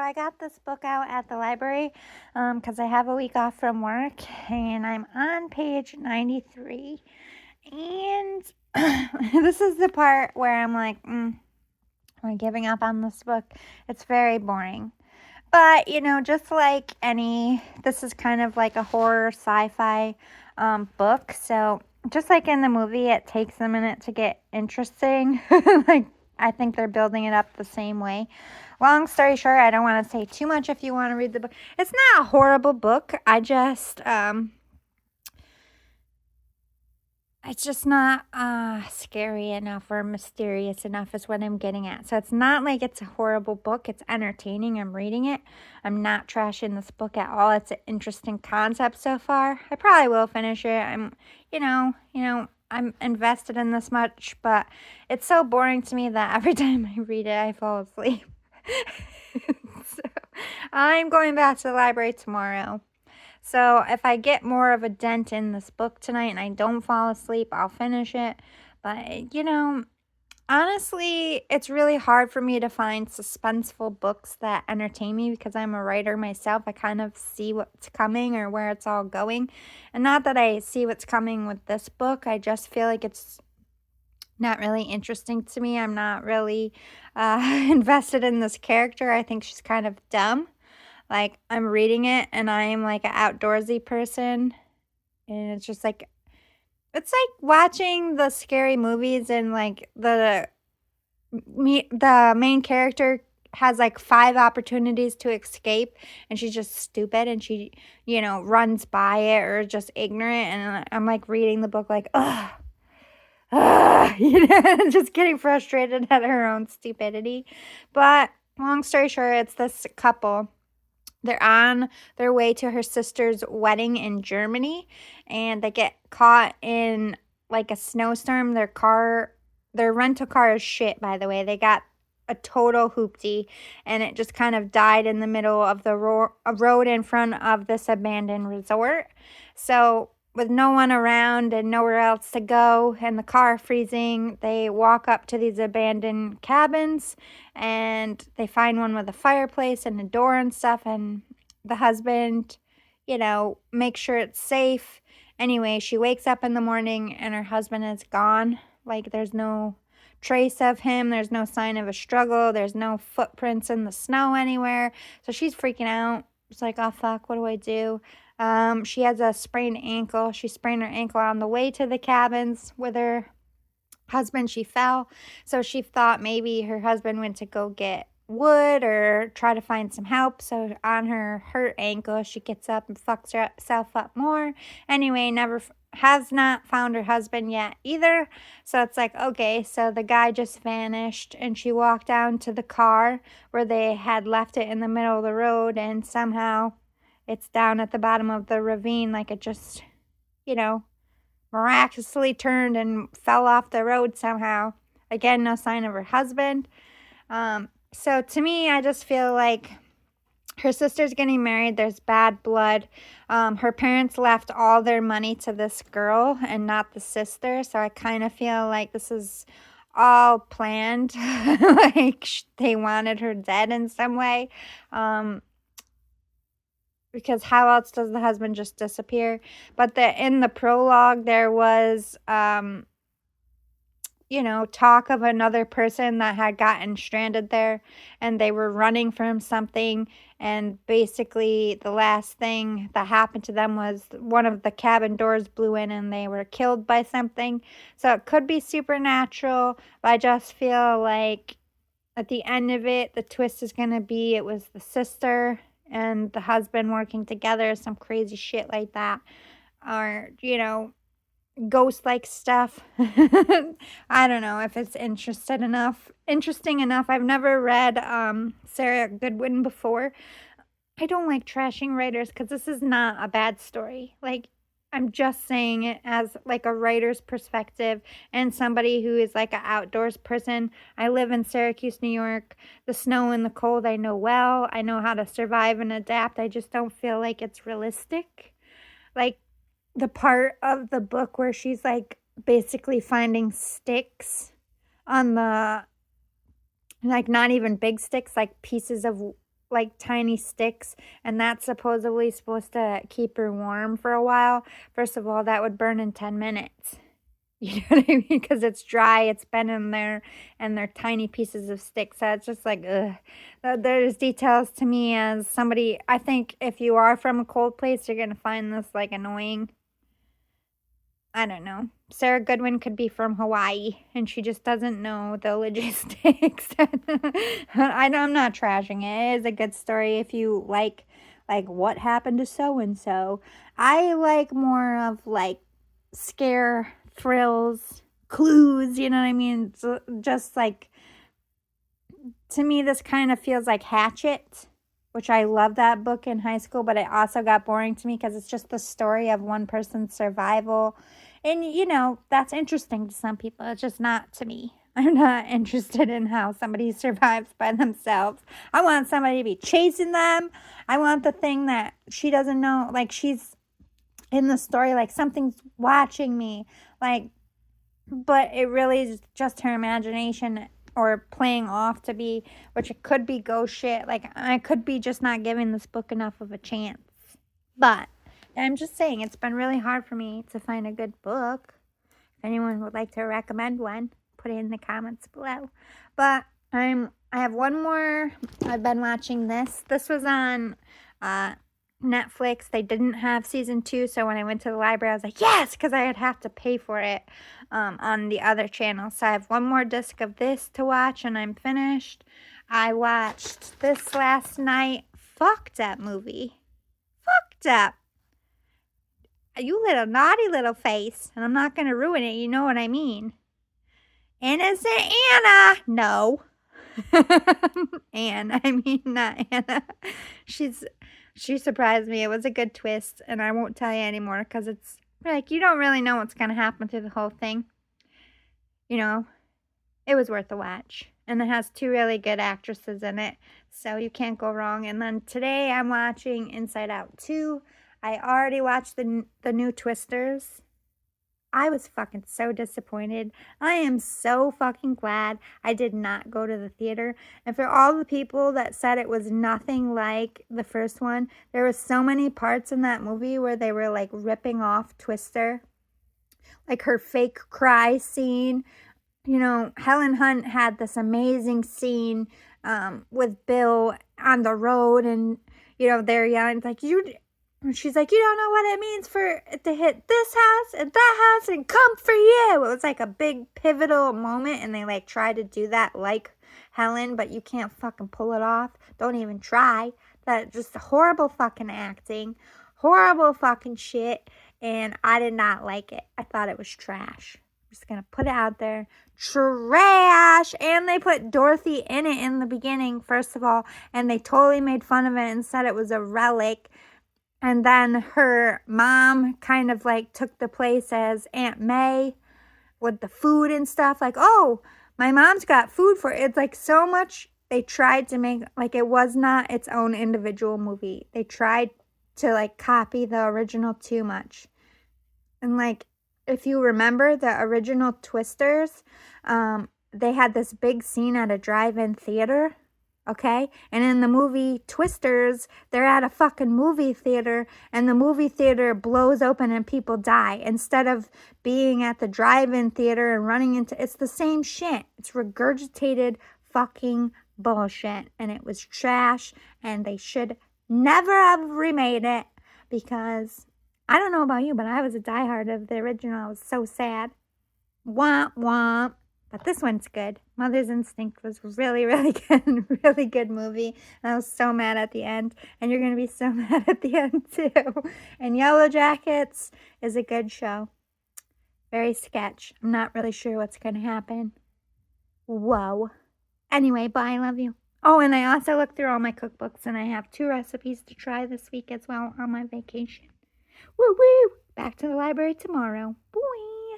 I got this book out at the library because I have a week off from work, and I'm on page 93. And this is the part where I'm like, I'm giving up on this book. It's very boring. But, just like this is kind of like a horror sci-fi book. So just like in the movie, it takes a minute to get interesting. Like, I think they're building it up the same way. Long story short, I don't want to say too much if you want to read the book. It's not a horrible book. It's just not scary enough or mysterious enough is what I'm getting at. So it's not like it's a horrible book. It's entertaining. I'm reading it. I'm not trashing this book at all. It's an interesting concept so far. I probably will finish it. I'm invested in this much, but it's so boring to me that every time I read it, I fall asleep. So I'm going back to the library tomorrow. So if I get more of a dent in this book tonight and I don't fall asleep, I'll finish it. But, honestly, it's really hard for me to find suspenseful books that entertain me because I'm a writer myself. I kind of see what's coming or where it's all going. And not that I see what's coming with this book. I just feel like it's not really interesting to me. I'm not really invested in this character. I think she's kind of dumb. Like, I'm reading it and I am like an outdoorsy person. And it's just like, it's like watching the scary movies and like the main character has like 5 opportunities to escape and she's just stupid and she, runs by it or just ignorant. And I'm like reading the book like, ugh. Just getting frustrated at her own stupidity. But long story short, it's this couple. They're on their way to her sister's wedding in Germany, and they get caught in like a snowstorm. Their rental car is shit, by the way. They got a total hoopty, and it just kind of died in the middle of the road in front of this abandoned resort. So with no one around and nowhere else to go and the car freezing, they walk up to these abandoned cabins and they find one with a fireplace and a door and stuff, and the husband, makes sure it's safe. Anyway, she wakes up in the morning and her husband is gone. Like, there's no trace of him. There's no sign of a struggle. There's no footprints in the snow anywhere. So she's freaking out. It's like, oh, fuck, what do I do? She has a sprained ankle. She sprained her ankle on the way to the cabins with her husband. She fell. So she thought maybe her husband went to go get wood or try to find some help. So on her hurt ankle, she gets up and fucks herself up more. Anyway, has not found her husband yet either. So it's like, okay, so the guy just vanished, and she walked down to the car where they had left it in the middle of the road, and somehow it's down at the bottom of the ravine, like it just, miraculously turned and fell off the road somehow. Again, no sign of her husband. So to me, I just feel like her sister's getting married. There's bad blood. Her parents left all their money to this girl and not the sister. So I kind of feel like this is all planned. Like they wanted her dead in some way. Because how else does the husband just disappear? But in the prologue, there was, talk of another person that had gotten stranded there, and they were running from something, and basically the last thing that happened to them was one of the cabin doors blew in and they were killed by something. So it could be supernatural, but I just feel like at the end of it, the twist is going to be it was the sister and the husband working together, some crazy shit like that, or ghost-like stuff. I don't know if it's interesting enough. I've never read Sarah Goodwin before. I don't like trashing writers because this is not a bad story. Like, I'm just saying it as like a writer's perspective and somebody who is like an outdoors person. I live in Syracuse, New York. The snow and the cold I know well. I know how to survive and adapt. I just don't feel like it's realistic. Like the part of the book where she's like basically finding sticks on the, like not even big sticks, like pieces of like tiny sticks, and that's supposedly supposed to keep her warm for a while. First of all, that would burn in 10 minutes. You know what I mean? Because it's dry, it's been in there, and they're tiny pieces of stick. So it's just like, ugh. There's details to me as somebody. I think if you are from a cold place, you're going to find this like annoying. I don't know. Sarah Goodwin could be from Hawaii and she just doesn't know the logistics. I'm not trashing it. It is a good story if you like what happened to so and so. I like more of like scare, thrills, clues, you know what I mean? So just like, to me this kind of feels like Hatchet, which I love that book in high school, but it also got boring to me because it's just the story of one person's survival. And, you know, that's interesting to some people. It's just not to me. I'm not interested in how somebody survives by themselves. I want somebody to be chasing them. I want the thing that she doesn't know, like she's in the story, like something's watching me. Like, but it really is just her imagination or playing off to be, which it could be ghost shit. Like, I could be just not giving this book enough of a chance. But I'm just saying, it's been really hard for me to find a good book. If anyone would like to recommend one, put it in the comments below. But I have one more. I've been watching this. This was on Netflix. They didn't have season 2, so when I went to the library, I was like, yes, because I'd have to pay for it on the other channel. So I have one more disc of this to watch, and I'm finished. I watched this last night. Fucked Up movie. Fucked Up. You little naughty little face. And I'm not going to ruin it. You know what I mean. Innocent Anna. No. Anne. I mean, not Anna. She surprised me. It was a good twist. And I won't tell you anymore because it's like you don't really know what's going to happen through the whole thing. You know, it was worth a watch. And it has 2 really good actresses in it. So you can't go wrong. And then today I'm watching Inside Out 2. I already watched the new Twisters. I was fucking so disappointed. I am so fucking glad I did not go to the theater. And for all the people that said it was nothing like the first one, there were so many parts in that movie where they were like ripping off Twister. Like her fake cry scene. You know, Helen Hunt had this amazing scene with Bill on the road, and, you know, they're yelling, like, she's like, you don't know what it means for it to hit this house and that house and come for you. It was like a big pivotal moment, and they like tried to do that like Helen, but you can't fucking pull it off. Don't even try. That just horrible fucking acting, horrible fucking shit, and I did not like it. I thought it was trash. Just gonna put it out there. Trash. And they put Dorothy in it in the beginning, first of all, and they totally made fun of it and said it was a relic. And then her mom kind of like took the place as Aunt May with the food and stuff. Like, oh, my mom's got food for it. It's like so much. They tried to make, like, it was not its own individual movie. They tried to like copy the original too much. And like, if you remember the original Twisters, they had this big scene at a drive-in theater, okay? And in the movie Twisters, they're at a fucking movie theater, and the movie theater blows open and people die. Instead of being at the drive-in theater and running into, it's the same shit. It's regurgitated fucking bullshit, and it was trash, and they should never have remade it because I don't know about you, but I was a diehard of the original. I was so sad. Womp womp. But this one's good. Mother's Instinct was really, really good. Really good movie. And I was so mad at the end. And you're going to be so mad at the end too. And Yellow Jackets is a good show. Very sketch. I'm not really sure what's going to happen. Whoa. Anyway, bye. I love you. Oh, and I also looked through all my cookbooks, and I have 2 recipes to try this week as well on my vacation. Woo woo! Back to the library tomorrow. Boing!